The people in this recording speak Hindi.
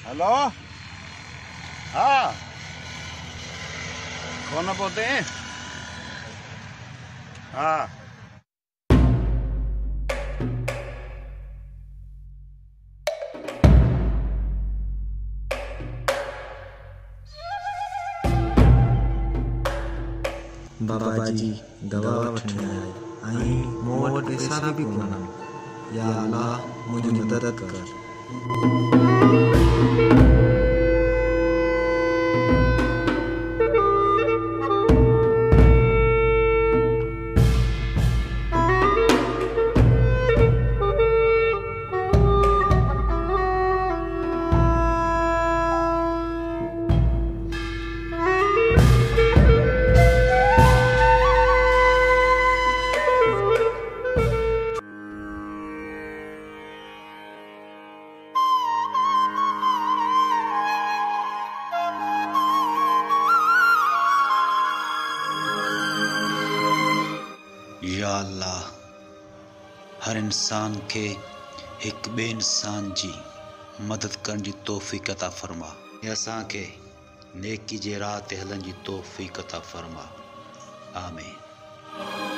हेलो। हाँ कौन बोलते हैं? हाँ बाबा जी दवा वठण आई ऐं मूं वटि पैसा बि कोन। या अल्लाह मुंहिंजी मदद कर। या अल्लाह हर इंसान के एक बे इंसान जी मदद करण जी तौफ़ीक़ अता फरमा। असां के नेकी जे राह ते हलण जी तौफ़ीक़ अता फरमा। आमीन।